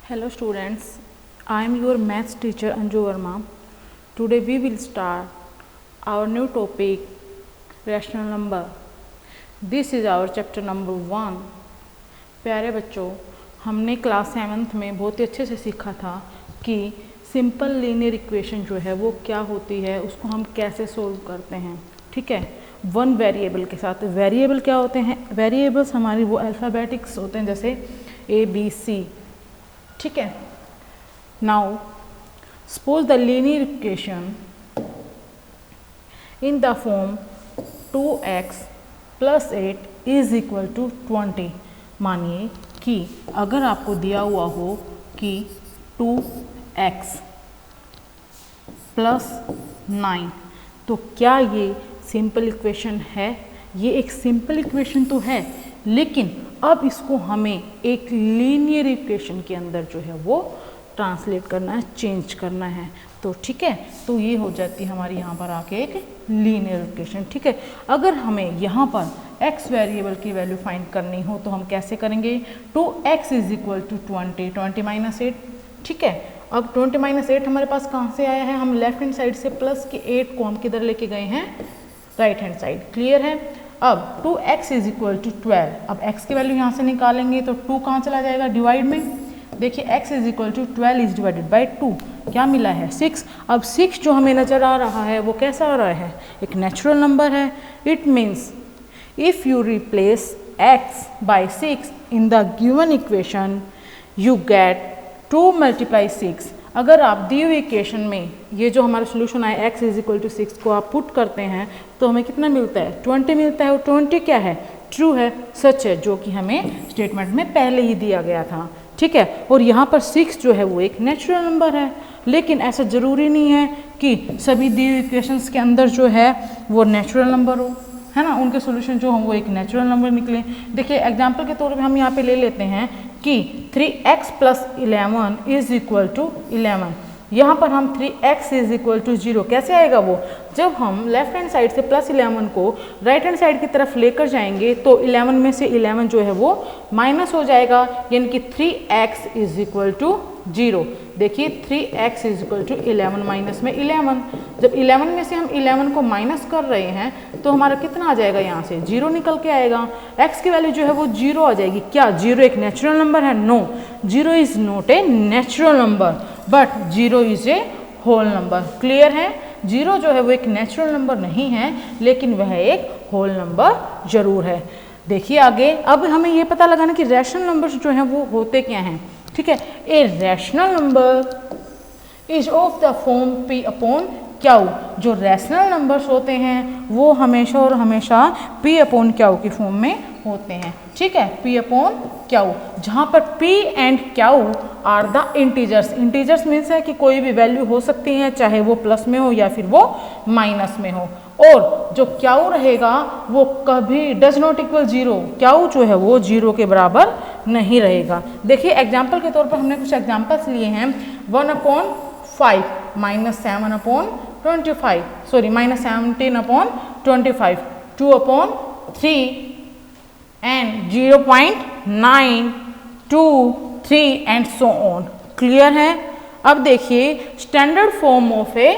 Hello students, I am your maths teacher Anju Verma. Today we will start our new topic rational number. This is our chapter number 1. प्यारे बच्चों, हमने class 7th में बहुत ही अच्छे से सीखा था कि सिंपल लीनियर इक्वेशन जो है वो क्या होती है, उसको हम कैसे सोल्व करते हैं. ठीक है, वन वेरिएबल के साथ. वेरिएबल क्या होते हैं? वेरिएबल्स हमारी वो अल्फ़ाबेटिक्स होते हैं जैसे ए बी सी. ठीक है. Now suppose the linear equation in the form 2x + 8 is equal to 20. मानिए कि अगर आपको दिया हुआ हो कि 2x + 9, तो क्या ये सिंपल इक्वेशन है? ये एक सिंपल इक्वेशन तो है, लेकिन अब इसको हमें एक लीनियर इक्वेशन के अंदर जो है वो ट्रांसलेट करना है, चेंज करना है. तो ठीक है, तो ये हो जाती है हमारी यहाँ पर आके एक लीनियर इक्वेशन. ठीक है, अगर हमें यहाँ पर x वेरिएबल की वैल्यू फाइंड करनी हो तो हम कैसे करेंगे? 2x = 20, 20 - 8. ठीक है, अब 20 - 8 हमारे पास कहाँ से आया है? हम लेफ्ट हैंड साइड से प्लस के 8 को हम किधर लेके गए हैं? Right hand side. क्लियर है? अब 2x = 12. अब x की वैल्यू यहाँ से निकालेंगे तो 2 कहाँ चला जाएगा? डिवाइड में. देखिए x = 12 इज डिवाइडेड बाई 2. क्या मिला है? 6. अब 6 जो हमें नज़र आ रहा है वो कैसा आ रहा है? एक नेचुरल नंबर है. It means if you replace x by 6 in the given equation you get 2 × 6. अगर आप दी हुई इक्वेशन में ये जो हमारा सोल्यूशन आया x = 6 को आप पुट करते हैं तो हमें कितना मिलता है? 20 मिलता है. और 20 क्या है? ट्रू है, सच है, जो कि हमें स्टेटमेंट में पहले ही दिया गया था. ठीक है, और यहाँ पर 6 जो है वो एक नेचुरल नंबर है, लेकिन ऐसा ज़रूरी नहीं है कि सभी दी हुई इक्वेशंस के अंदर जो है वो नेचुरल नंबर हो, है ना. उनके सॉल्यूशन जो हम वो एक नेचुरल नंबर निकले. देखिए एग्जांपल के तौर पे हम यहाँ पे ले लेते हैं कि 3x + 11 इज इक्वल टू 11. यहाँ पर हम 3x = 0 कैसे आएगा वो? जब हम लेफ्ट हैंड साइड से +11 को राइट हैंड साइड की तरफ लेकर जाएंगे तो 11 में से 11 जो है वो माइनस हो जाएगा, यानी कि 3x = 0. देखिए 3x = 11 माइनस में 11. जब 11 में से हम 11 को माइनस कर रहे हैं तो हमारा कितना आ जाएगा? यहाँ से 0 निकल के आएगा. x की वैल्यू जो है वो 0 आ जाएगी. क्या 0 एक नेचुरल नंबर है? No, 0 is not a natural number, but 0 is a whole number. Clear है? 0 जो है वो एक नेचुरल नंबर नहीं है, लेकिन वह एक होल नंबर जरूर है. देखिए आगे, अब हमें ये पता लगाना कि रैशनल नंबर्स जो हैं वो होते क्या हैं. ठीक है, ए rational number is of the form p/q. जो रैशनल नंबर्स होते हैं वो हमेशा और हमेशा p/q की फॉर्म में होते हैं. ठीक है, p/q, जहाँ पर p and q are the integers. Integers means है कि कोई भी वैल्यू हो सकती है, चाहे वो प्लस में हो या फिर वो माइनस में हो. और जो q रहेगा वो कभी डज नॉट इक्वल 0. q जो है वो 0 के बराबर नहीं रहेगा. देखिए एग्जाम्पल के तौर पर हमने कुछ एग्जाम्पल्स लिए हैं. 1/5 -7/25, sorry -17/25, 2/3 and 0.9, 2, 3 and so on. Clear है? अब देखिए standard form of a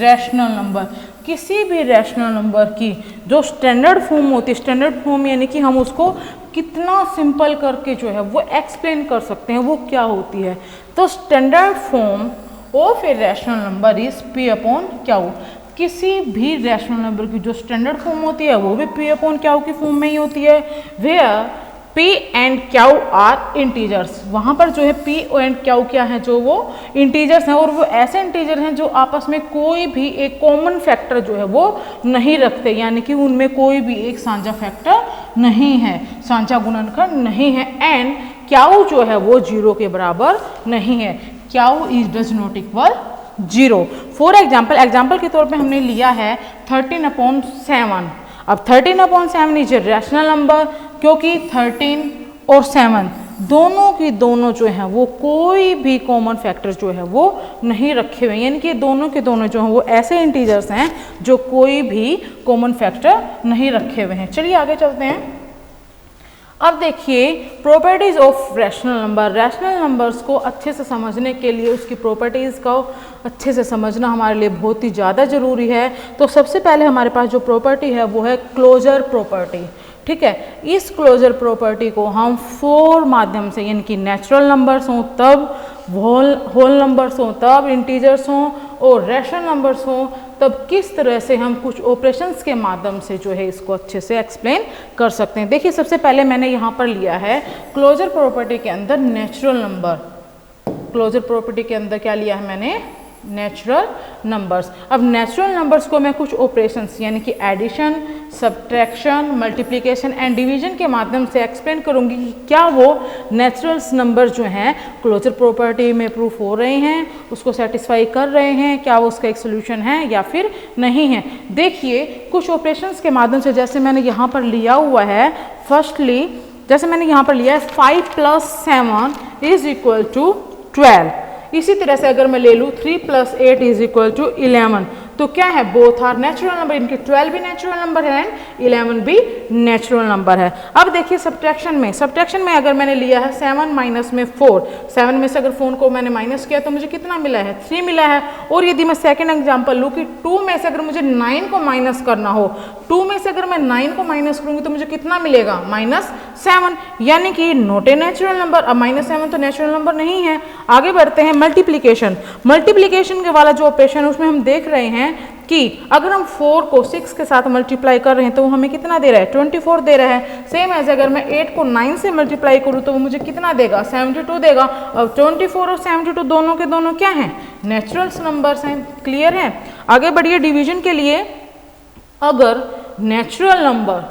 rational number. किसी भी रैशनल नंबर की जो स्टैंडर्ड फॉर्म होती है, स्टैंडर्ड फॉर्म यानी कि हम उसको कितना सिंपल करके जो है वो एक्सप्लेन कर सकते हैं, वो क्या होती है? तो standard form of a rational number is p/q. किसी भी रैशनल नंबर की जो स्टैंडर्ड फॉर्म होती है वो भी p/q की फॉर्म में ही होती है. Where p and q are integers. वहाँ पर जो है p एंड q क्या है? जो वो इंटीजर्स हैं, और वो ऐसे इंटीजर हैं जो आपस में कोई भी एक कॉमन फैक्टर जो है वो नहीं रखते, यानी कि उनमें कोई भी एक साझा फैक्टर नहीं है, साझा गुणनखंड नहीं है. एंड q जो है वो 0 के बराबर नहीं है. q is does not equal 0. For example के तौर पे हमने लिया है 13/7. अब 13/7 इज ए रैशनल नंबर, क्योंकि 13 और 7 दोनों की दोनों जो है वो कोई भी कॉमन फैक्टर जो है वो नहीं रखे हुए, यानी कि दोनों के दोनों जो हैं वो ऐसे इंटीजर्स हैं जो कोई भी कॉमन फैक्टर नहीं रखे हुए हैं. चलिए आगे चलते हैं. अब देखिए properties of rational number. Rational numbers को अच्छे से समझने के लिए उसकी प्रॉपर्टीज़ को अच्छे से समझना हमारे लिए बहुत ही ज़्यादा ज़रूरी है। तो सबसे पहले हमारे पास जो प्रॉपर्टी है वो है क्लोजर प्रॉपर्टी। ठीक है, इस क्लोजर प्रॉपर्टी को हम 4 माध्यम से, यानी कि नेचुरल नंबर्स हों तब, होल नंबर्स हों तब, इंटीजर्स हों और रैशनल नंबर्स हों तब किस तरह से हम कुछ ऑपरेशंस के माध्यम से जो है इसको अच्छे से एक्सप्लेन कर सकते हैं। देखिए सबसे पहले मैंने यहाँ पर लिया है क्लोजर प्रॉपर्टी के अंदर नेचुरल नंबर। क्लोजर प्रॉपर्टी के अंदर क्या लिया है मैंने? Natural numbers. अब नेचुरल नंबर्स को मैं कुछ ऑपरेशंस यानी कि addition, subtraction, multiplication and division के माध्यम से एक्सप्लेन करूंगी कि क्या वो नेचुरल नंबर जो हैं क्लोजर प्रॉपर्टी में प्रूफ हो रहे हैं, उसको सेटिस्फाई कर रहे हैं, क्या वो उसका एक सोल्यूशन है या फिर नहीं है। देखिए कुछ ऑपरेशंस के माध्यम से, जैसे मैंने यहाँ पर लिया हुआ है, फर्स्टली जैसे मैंने यहाँ पर लिया है 5 + 7 = 12। इसी तरह से अगर मैं ले लूँ 3 + 8 = 11, तो क्या है? बोथ आर नेचुरल नंबर, इनके 12 भी नेचुरल नंबर है एंड 11 भी नेचुरल नंबर है। अब देखिए सब्ट्रैक्शन में अगर मैंने लिया है 7 - में 4, 7 में से अगर 4 को मैंने माइनस किया तो मुझे कितना मिला है? 3 मिला है। और यदि मैं सेकंड एग्जांपल लूँ कि 2 में से अगर मुझे 9 को माइनस करना हो, 2 में से अगर मैं 9 को माइनस करूँगी तो मुझे कितना मिलेगा? -7, यानी कि नॉट ए नेचुरल नंबर। अब -7 तो नेचुरल नंबर नहीं है। आगे बढ़ते हैं मल्टीप्लिकेशन के वाला जो ऑपरेशन है उसमें हम देख रहे हैं कि अगर हम 4 को 6 के साथ मल्टीप्लाई कर रहे हैं तो वो हमें कितना दे रहा है? 24 दे रहा है। सेम एज अगर मैं 8 को 9 से मल्टीप्लाई करूँ तो वो मुझे कितना देगा? 72 देगा। अब 24 और 72 दोनों के दोनों क्या हैं? नेचुरल नंबर्स हैं। क्लियर है? आगे बढ़िए डिवीजन के लिए। अगर नेचुरल नंबर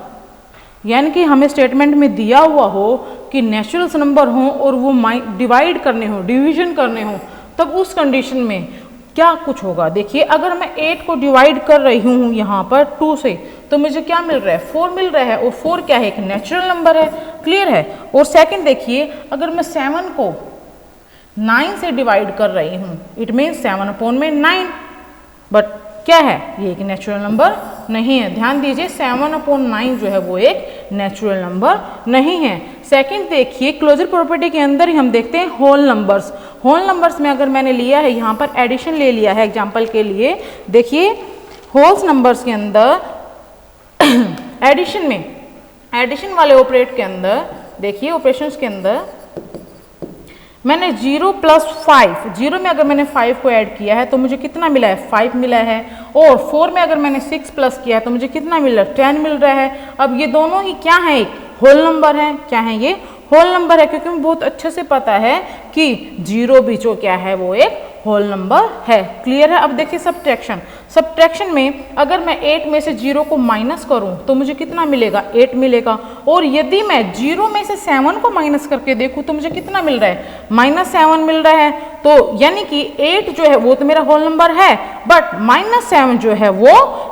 यानी कि हमें स्टेटमेंट में दिया हुआ हो कि नेचुरल नंबर हो और वो डिवाइड करने हो, डिवीजन करने हो, तब उस कंडीशन में क्या कुछ होगा? देखिए अगर मैं 8 को डिवाइड कर रही हूँ यहाँ पर 2 से, तो मुझे क्या मिल रहा है? 4 मिल रहा है। और 4 क्या है? एक नेचुरल नंबर है। क्लियर है? और सेकंड देखिए, अगर मैं 7 को 9 से डिवाइड कर रही हूँ, इट मीन्स 7/9, बट क्या है? ये एक नेचुरल नंबर नहीं है। ध्यान दीजिए 7/9 जो है वो एक नेचुरल नंबर नहीं है। सेकंड देखिए क्लोजर प्रॉपर्टी के अंदर ही हम देखते हैं होल नंबर्स। होल नंबर्स में अगर मैंने लिया है यहाँ पर एडिशन ले लिया है एग्जांपल के लिए, देखिए होल्स नंबर्स के अंदर एडिशन वाले ऑपरेट के अंदर देखिए ऑपरेशंस के अंदर मैंने 0 + 5, 0 में अगर मैंने 5 को ऐड किया है तो मुझे कितना मिला है? 5 मिला है। और 4 में अगर मैंने 6 प्लस किया है तो मुझे कितना मिल रहा है? 10 मिल रहा है। अब ये दोनों ही क्या है? एक होल नंबर है। क्या है? ये होल नंबर है, क्योंकि मुझे बहुत अच्छे से पता है कि 0 भी जो क्या है वो एक होल नंबर है। क्लियर है? अब देखिए सब्ट्रैक्शन में अगर मैं 8 में से 0 को माइनस करूं तो मुझे कितना मिलेगा? 8 मिलेगा। और यदि मैं 0 में से 7 को माइनस करके देखूं तो मुझे कितना मिल रहा है? -7 मिल रहा है। तो यानी कि 8 जो है वो तो मेरा होल नंबर है, बट -7 जो है वो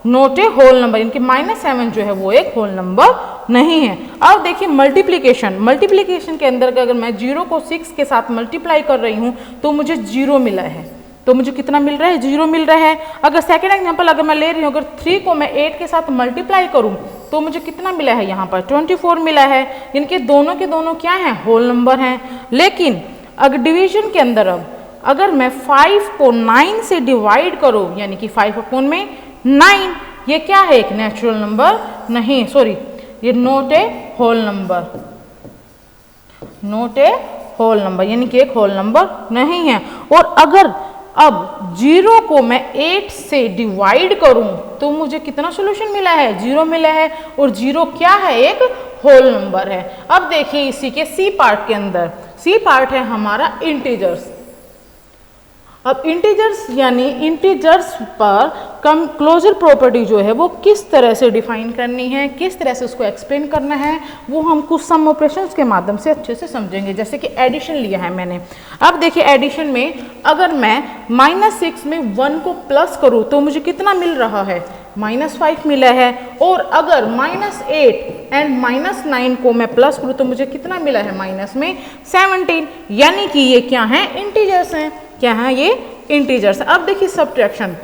नॉट ए होल नंबर, इनके -7 जो है वो एक होल नंबर नहीं है। अब देखिए मल्टीप्लिकेशन के अंदर अगर मैं 0 को 6 के साथ मल्टीप्लाई कर रही हूँ तो मुझे 0 मिला है। तो मुझे कितना मिल रहा है? 0 मिल रहा है। अगर सेकेंड एग्जाम्पल अगर मैं ले रही हूँ, अगर 3 को मैं 8 के साथ मल्टीप्लाई करूँ तो मुझे कितना मिला है? यहाँ पर 24 मिला है। इनके दोनों के दोनों क्या हैं? होल नंबर हैं। लेकिन अगर डिवीजन के अंदर अगर मैं 5 को 9 से डिवाइड करूँ, यानी कि 5/9, ये क्या है? एक नेचुरल नंबर नहीं, सॉरी, ये नॉट ए होल नंबर, यानी कि एक होल नंबर नहीं है। और अगर अब 0 को मैं 8 से डिवाइड करूं तो मुझे कितना सॉल्यूशन मिला है? 0 मिला है। और 0 क्या है? एक होल नंबर है। अब देखिए इसी के सी पार्ट के अंदर, सी पार्ट है हमारा इंटीजर्स। अब इंटीजर्स पर क्लोजर प्रॉपर्टी जो है वो किस तरह से डिफाइन करनी है, किस तरह से उसको एक्सप्लेन करना है, वो हम कुछ सम ऑपरेशंस के माध्यम से अच्छे से समझेंगे। जैसे कि एडिशन लिया है मैंने। अब देखिए एडिशन में अगर मैं -6 में 1 को प्लस करूँ तो मुझे कितना मिल रहा है? -5 मिला है। और अगर -8 एंड -9 को मैं प्लस करूँ तो मुझे कितना मिला है? -17, यानी कि ये क्या है? इंटीजर्स हैं। क्या है? ये इंटीजर्स। अब देखिए सब्ट्रैक्शन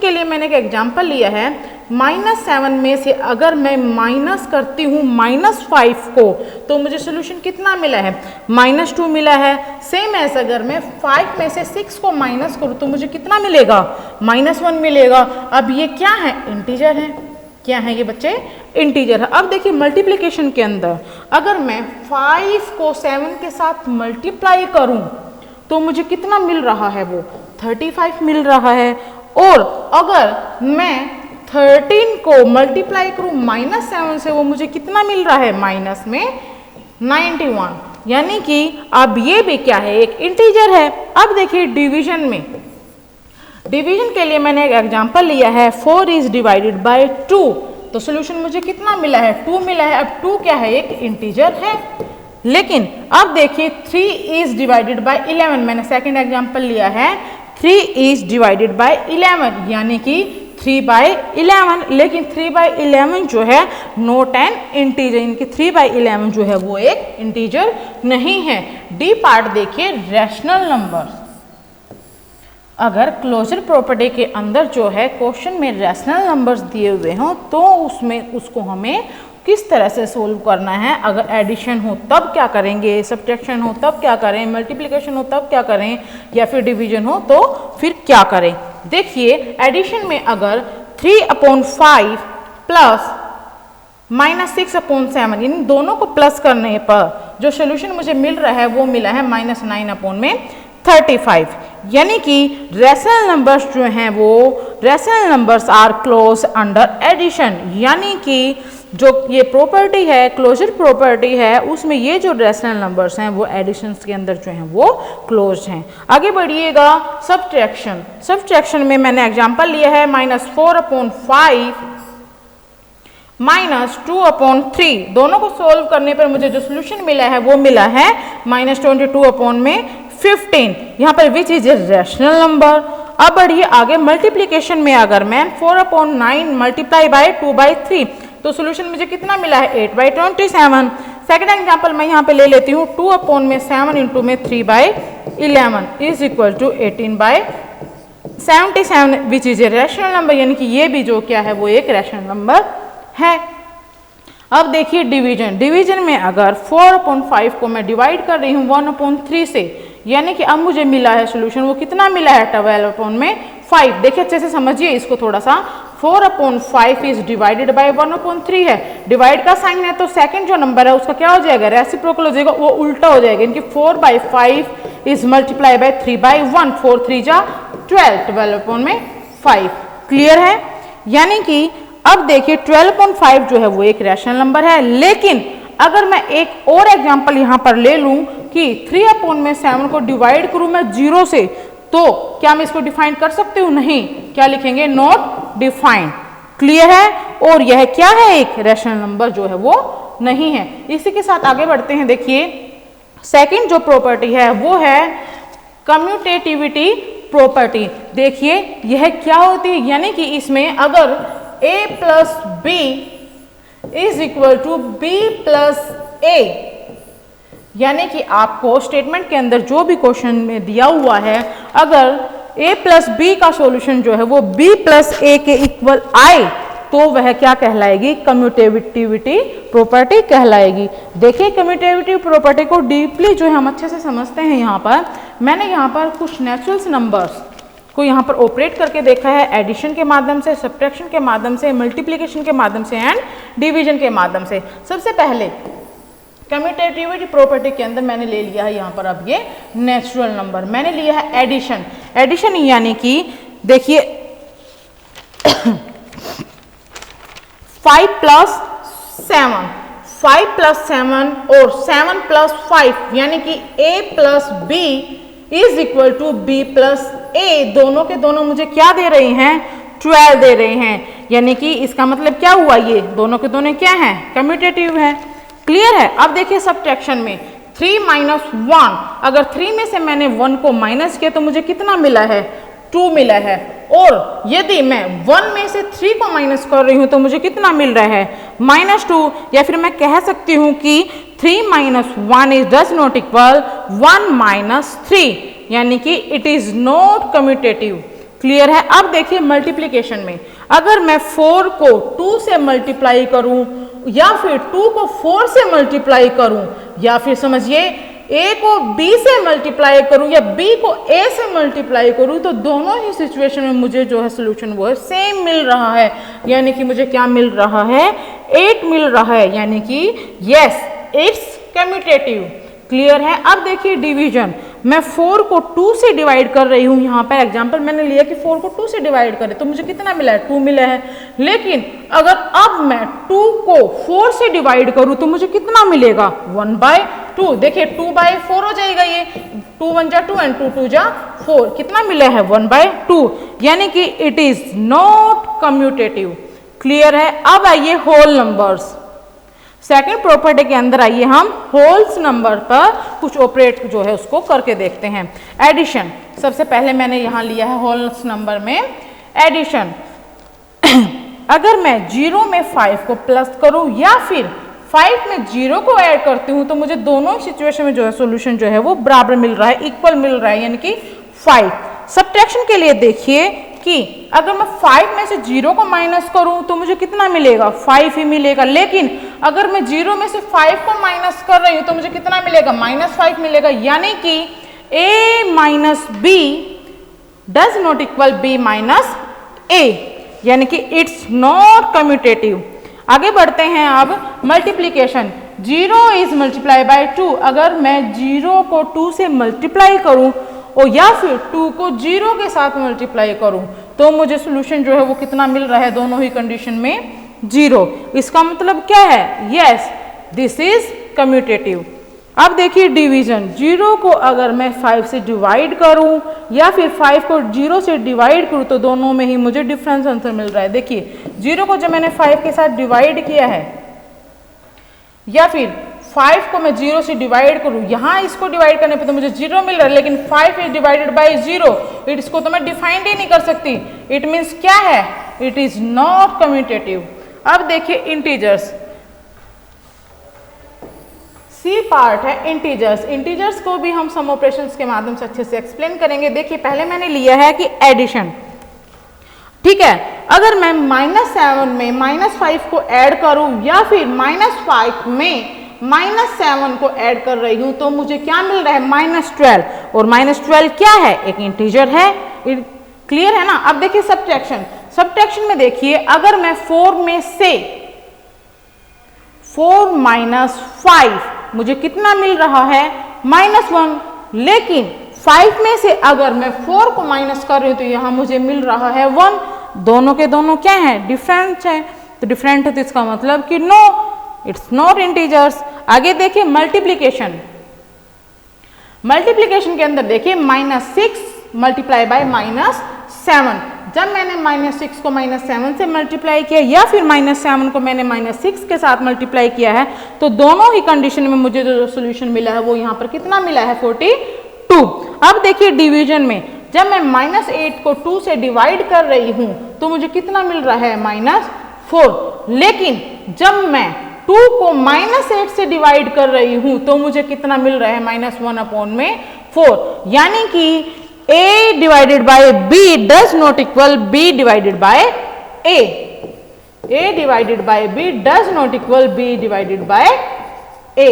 के लिए मैंने एक एग्जांपल लिया है -7 में से अगर मैं माइनस करती हूँ -5 को तो मुझे सोल्यूशन कितना मिला है, -2 मिला है। सेम एज अगर मैं 5 में से 6 को माइनस करूँ तो मुझे कितना मिलेगा, -1 मिलेगा। अब ये क्या है, इंटीजर है। क्या है ये बच्चे, इंटीजर है। अब देखिए मल्टीप्लिकेशन के अंदर अगर मैं 5 को 7 के साथ मल्टीप्लाई करूं तो मुझे कितना मिल रहा है, वो 35 मिल रहा है। और अगर मैं 13 को मल्टीप्लाई करूं -7 से, वो मुझे कितना मिल रहा है, माइनस में 91। यानी कि अब ये भी क्या है, एक इंटीजर है। अब देखिए डिवीजन में, डिवीजन के लिए मैंने एक एग्जांपल लिया है, 4 इज डिवाइडेड बाय 2, तो सोल्यूशन मुझे कितना मिला है, 2 मिला है। अब 2 क्या है, एक इंटीजर है। लेकिन अब देखिए 3 इज डिवाइडेड बाय 11, मैंने सेकंड एग्जांपल लिया है, 3 इज डिवाइडेड बाय 11 यानी कि 3/11। लेकिन 3/11 जो है नॉट एन इंटीजर, इनकी 3/11 जो है वो एक इंटीजर नहीं है। डी पार्ट देखिए, रैशनल नंबर। अगर क्लोजर प्रॉपर्टी के अंदर जो है क्वेश्चन में रैशनल नंबर्स दिए हुए हों तो उसमें उसको हमें किस तरह से सोल्व करना है। अगर एडिशन हो तब क्या करेंगे, सब्ट्रैक्शन हो तब क्या करें, मल्टीप्लिकेशन हो तब क्या करें, या फिर डिवीजन हो तो फिर क्या करें। देखिए एडिशन में अगर 3/5 प्लस -6/7 इन दोनों को प्लस करने पर जो सोल्यूशन मुझे मिल रहा है वो मिला है -9/35। यानी कि रैशनल नंबर्स जो हैं वो rational numbers are closed under addition. यानी कि जो ये प्रॉपर्टी है, क्लोजर प्रॉपर्टी है, उसमें ये जो रैशनल नंबर्स हैं वो एडिशंस के अंदर जो हैं वो क्लोज हैं। आगे बढ़िएगा, सब्ट्रैक्शन। सब्ट्रैक्शन में मैंने एग्जांपल लिया है -4/5 -2/3। दोनों को सोल्व करने पर मुझे जो सोल्यूशन मिला है वो मिला है -22/15। यहाँ पर विच इज ए रैशनल नंबर। अब बढ़िए आगे, मल्टीप्लिकेशन में अगर मैं 4/9 मल्टीप्लाई बाय 2/3 तो सोल्यूशन मुझे कितना मिला है, 8/27। सेकेंड एग्जाम्पल मैं यहाँ पे ले लेती हूँ, 2/7 इंटू में 3/11 is equal to 18/77 which is a rational number. यानी कि ये भी जो क्या है वो एक रैशनल नंबर है। अब देखिए डिवीजन। डिवीजन में अगर 4/5 को मैं डिवाइड कर रही हूँ 1/3 से, यानी कि अब मुझे मिला है सोल्यूशन, वो कितना मिला है, 12/5। देखिए अच्छे से समझिए इसको थोड़ा सा। 4/5 इज डिवाइडेड बाय 1/3 है, डिवाइड का साइन है तो सेकंड जो नंबर है उसका क्या हो जाएगा, रेसिप्रोकल हो जाएगा, वो उल्टा हो जाएगा। इनकी 4/5 इज मल्टीप्लाई बाय 3/1, 4 3 जा 12, 12/5। क्लियर है। यानी कि अब देखिए 12/5 जो है वो एक रैशनल नंबर है। लेकिन अगर मैं एक और एग्जांपल यहाँ पर ले लूँ कि 3/7 को डिवाइड करूँ मैं 0 से, तो क्या मैं इसको डिफाइन कर सकती हूँ, नहीं। क्या लिखेंगे, नॉट डिफाइंड। क्लियर है। और यह क्या है, एक रैशनल नंबर जो है वो नहीं है। इसी के साथ आगे बढ़ते हैं। देखिए सेकंड जो प्रॉपर्टी है वो है कम्यूटेटिविटी प्रॉपर्टी। देखिए यह क्या होती है, यानी कि इसमें अगर a plus B is equal to B plus A, यानी कि आपको स्टेटमेंट के अंदर जो भी क्वेश्चन में दिया हुआ है, अगर a प्लस बी का सॉल्यूशन जो है वो b प्लस ए के इक्वल आए तो वह क्या कहलाएगी, कम्यूटेटिविटी प्रॉपर्टी कहलाएगी। देखिए कम्यूटेटिविटी प्रॉपर्टी को डीपली जो है हम अच्छे से समझते हैं। यहाँ पर मैंने यहाँ पर कुछ नेचुरल्स नंबर्स को यहाँ पर ऑपरेट करके देखा है, एडिशन के माध्यम से, सब्ट्रैक्शन के माध्यम से, मल्टीप्लिकेशन के माध्यम से एंड डिवीजन के माध्यम से। सबसे पहले कम्यूटेटिविटी प्रॉपर्टी के अंदर मैंने ले लिया है यहाँ पर अब ये नेचुरल नंबर, मैंने लिया है एडिशन। एडिशन यानी कि देखिए 5 + 7 और 7 + 5 यानी कि a plus B is equal to B plus A, दोनों के दोनों मुझे क्या दे रही हैं, 12 दे रहे हैं। यानी कि इसका मतलब क्या हुआ, ये दोनों के दोनों क्या हैं, कम्यूटेटिव है। क्लियर है। अब देखिए सब्ट्रैक्शन में 3 - 1, अगर 3 में से मैंने 1 को माइनस किया तो मुझे कितना मिला है, 2 मिला है। और यदि मैं 1 में से 3 को माइनस कर रही हूं तो मुझे कितना मिल रहा है, -2। या फिर मैं कह सकती हूं कि 3 - 1 इज डज नॉट इक्वल 1 - 3, यानी कि it is not commutative. Clear है। अब देखिए मल्टीप्लिकेशन में अगर मैं 4 को 2 से मल्टीप्लाई करूं या फिर 2 को 4 से मल्टीप्लाई करूं या फिर समझिए a को b से मल्टीप्लाई करूं या b को a से मल्टीप्लाई करूं, तो दोनों ही सिचुएशन में मुझे जो है सोल्यूशन वो है सेम मिल रहा है। यानी कि मुझे क्या मिल रहा है, 8 मिल रहा है, यानी कि यस इट्स कम्यूटेटिव। क्लियर है। अब देखिए डिवीजन, मैं 4 को 2 से डिवाइड कर रही हूँ। यहाँ पर एग्जांपल मैंने लिया कि 4 को 2 से डिवाइड करें तो मुझे कितना मिला है, 2 मिला है। लेकिन अगर अब मैं 2 को 4 से डिवाइड करूँ तो मुझे कितना मिलेगा, 1/2। देखिए 2/4 हो जाएगा, ये 2 1 जा 2 एंड 2 2 जा 4, कितना मिला है 1/2, यानी कि it is not commutative. Clear है। अब आइए होल नंबर्स। सेकेंड प्रॉपर्टी के अंदर आइए हम होल्स नंबर पर कुछ ऑपरेट जो है उसको करके देखते हैं। एडिशन, सबसे पहले मैंने यहाँ लिया है होल्स नंबर में एडिशन। अगर मैं 0 में 5 को प्लस करूँ या फिर 5 में 0 को ऐड करती हूँ तो मुझे दोनों सिचुएशन में जो है सोल्यूशन जो है वो बराबर मिल रहा है, इक्वल मिल रहा है, यानी कि 5। सब्ट्रैक्शन के लिए देखिए कि अगर मैं 5 में से 0 को माइनस करूं तो मुझे कितना मिलेगा, 5 ही मिलेगा। लेकिन अगर मैं 0 में से 5 को माइनस कर रही हूं तो मुझे कितना मिलेगा, -5 मिलेगा। यानी कि a minus b does not equal b minus a, यानी कि इट्स नॉट कम्यूटेटिव। आगे बढ़ते हैं अब मल्टीप्लीकेशन। 0 is multiply bye 2। अगर मैं 0 को 2 से मल्टीप्लाई करूं और या फिर 2 को 0 के साथ मल्टीप्लाई करूं तो मुझे सोल्यूशन जो है वो कितना मिल रहा है, दोनों ही कंडीशन में 0। इसका मतलब क्या है, यस दिस इज कम्यूटेटिव। अब देखिए डिवीजन, 0 को अगर मैं 5 से डिवाइड करूं या फिर 5 को 0 से डिवाइड करूं तो दोनों में ही मुझे डिफरेंस आंसर मिल रहा है। देखिए 0 को जब मैंने 5 के साथ डिवाइड किया है या फिर 5 को मैं 0 से डिवाइड करूं, यहाँ इसको डिवाइड करने पे तो मुझे 0 मिल रहा है, लेकिन 5 इज डिवाइडेड बाय 0, इसको तो मैं डिफाइंड ही नहीं कर सकती। इट मीन्स क्या है, इट इज नॉट कम्यूटेटिव। अब देखिए इंटीजर्स, सी पार्ट है इंटीजर्स। इंटीजर्स को भी हम सम ऑपरेशंस के माध्यम से अच्छे से एक्सप्लेन करेंगे। देखिए पहले मैंने लिया है कि एडिशन, ठीक है। अगर मैं -7 में -5 को ऐड करूं या फिर -5 में -7 को ऐड कर रही हूं तो मुझे क्या मिल रहा है, -12। और -12 क्या है, एक इंटीजर है। क्लियर है ना। अब देखिए सब्ट्रैक्शन। सब्ट्रैक्शन में देखिए अगर मैं 4 में से 4 माइनस 5 मुझे कितना मिल रहा है, -1। लेकिन 5 में से अगर मैं 4 को माइनस कर रही हूं तो यहां मुझे मिल रहा है 1। दोनों के दोनों क्या है, डिफरेंट है। तो डिफरेंट है तो इसका मतलब कि नो, इट्स नॉट इंटीजर्स। आगे देखिए मल्टीप्लीकेशन। मल्टीप्लीकेशन के अंदर देखिए -6 मल्टीप्लाई बाय -7। जब मैंने -6 को -7 से मल्टीप्लाई किया या फिर -7 को मैंने -6 के साथ मल्टीप्लाई किया है तो दोनों ही कंडीशन में मुझे जो सोल्यूशन मिला है वो यहाँ पर कितना मिला है, 42। अब देखिए डिवीजन में जब मैं -8 को 2 से डिवाइड कर रही हूँ तो मुझे कितना मिल रहा है, -4। लेकिन जब मैं 2 को -8 से डिवाइड कर रही हूं तो मुझे कितना मिल रहा है, -1/4। यानी कि a divided by b does not equal b divided by a। a divided by b does not equal b divided by a।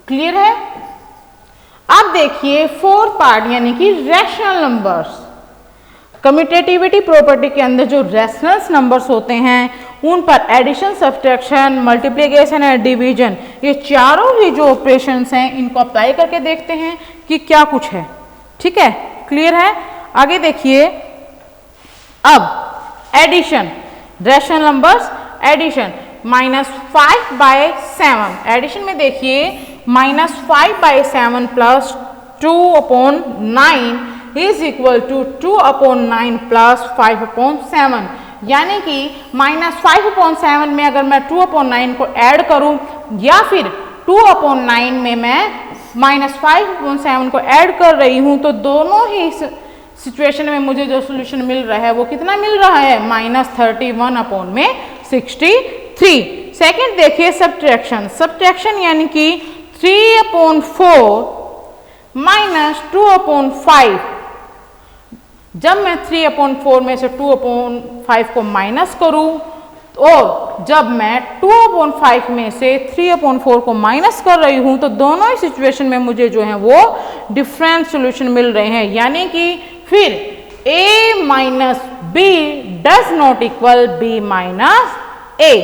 Clear है। अब देखिए फोर्थ पार्ट यानी कि रैशनल नंबर्स। कम्यूटेटिविटी प्रॉपर्टी के अंदर जो रैशनल नंबर्स होते हैं उन पर addition, subtraction, multiplication and division, ये चारों ही जो ऑपरेशंस हैं इनको अप्लाई करके देखते हैं कि क्या कुछ है। ठीक है, क्लियर है। आगे देखिए अब addition, rational numbers addition, -5/7। Addition में देखिए -5/7 plus 2/9 is equal to 2/9 plus 5/7। यानी कि -5/7 में अगर मैं 2/9 को ऐड करूं या फिर 2/9 में मैं -5/7 को ऐड कर रही हूं तो दोनों ही सिचुएशन में मुझे जो सोल्यूशन मिल रहा है वो कितना मिल रहा है, -31/63। सेकंड देखिए सब्ट्रैक्शन। सब्ट्रैक्शन यानी कि 3/4 -2/5 जब मैं 3/4 में से 2/5 को माइनस करूं और जब मैं 2/5 में से 3/4 को माइनस कर रही हूं तो दोनों ही सिचुएशन में मुझे जो है वो डिफरेंट सॉल्यूशन मिल रहे हैं, यानी कि फिर a minus b does not equal b minus a।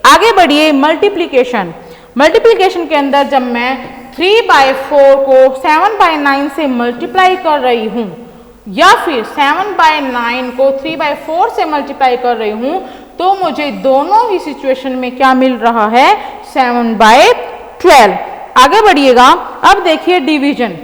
आगे बढ़िए मल्टीप्लीकेशन। मल्टीप्लीकेशन के अंदर जब मैं 3/4 को 7/9 से मल्टीप्लाई कर रही हूं या फिर 7/9 को 3/4 से मल्टीप्लाई कर रही हूं तो मुझे दोनों ही सिचुएशन में क्या मिल रहा है, 7/12। आगे बढ़िएगा, अब देखिए डिवीजन।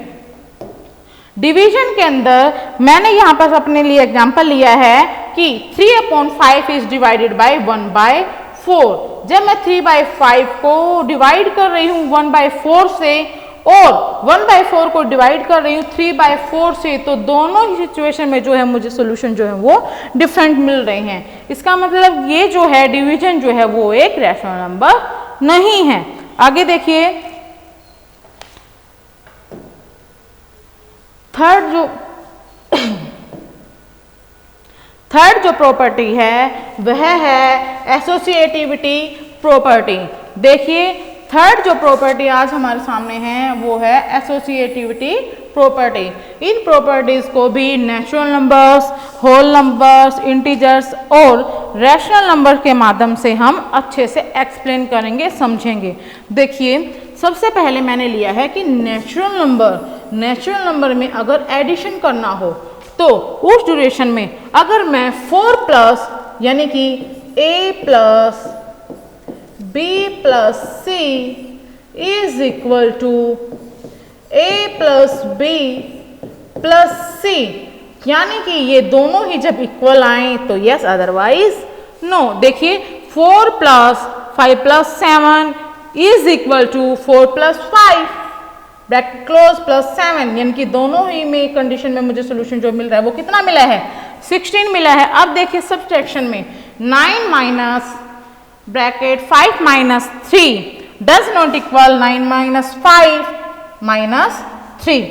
डिवीजन के अंदर मैंने यहां पर अपने लिए एग्जांपल लिया है कि 3/5 इज डिवाइडेड बाय 1/4। जब मैं 3/5 को डिवाइड कर रही हूं 1/4 से और 1/4 को डिवाइड कर रही हूँ 3/4 से, तो दोनों ही सिचुएशन में जो है मुझे सोल्यूशन जो है वो डिफरेंट मिल रहे हैं। इसका मतलब ये जो है डिवीजन जो है वो एक रैशनल नंबर नहीं है। आगे देखिए, थर्ड जो प्रॉपर्टी है वह है एसोसिएटिविटी प्रॉपर्टी। देखिए थर्ड जो प्रॉपर्टी आज हमारे सामने है वो है एसोसिएटिविटी प्रॉपर्टी। इन प्रॉपर्टीज को भी natural numbers, whole numbers, integers और रैशनल नंबर के माध्यम से हम अच्छे से एक्सप्लेन करेंगे, समझेंगे। देखिए सबसे पहले मैंने लिया है कि नेचुरल नंबर में अगर एडिशन करना हो तो उस ड्यूरेशन में अगर मैं 4+ यानी कि a plus b plus c is equal to a plus b plus c, यानी कि ये दोनों ही जब इक्वल आए तो यस, अदरवाइज नो। देखिए 4 + 5 + 7 is equal to 4 + 5 bracket close plus 7, यानी कि दोनों ही में कंडीशन में मुझे सोल्यूशन जो मिल रहा है वो कितना मिला है, 16 मिला है। अब देखिए सब्ट्रैक्शन में 9 minus bracket 5 minus 3 does not equal 9 minus 5 minus 3।